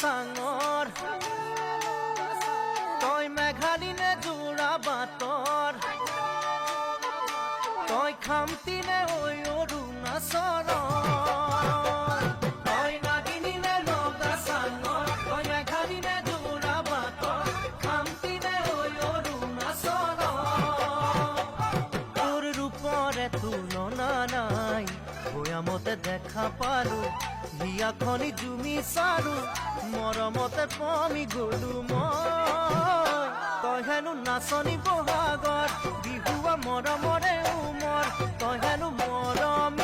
চাঙৰ তই মেঘালিনে জোৰা বাটৰ তই খামতিনে ঐ অৰুণাচলৰ তই নাগিনীনে লগা চাঙৰ তই মেঘালিনে জোৰা বাটৰ খামতিনে ঐ অৰুণাচলৰ তোৰ ৰূপৰে তুলনা নাই ভৈয়ামতে দেখা পালো হিয়াখনি জুমি চাৰো মৰমতে পমি গলো মই তই হেনো নাচনি বহাগত বিহুৱা মৰমৰে উমৰ তই হেনো মৰমে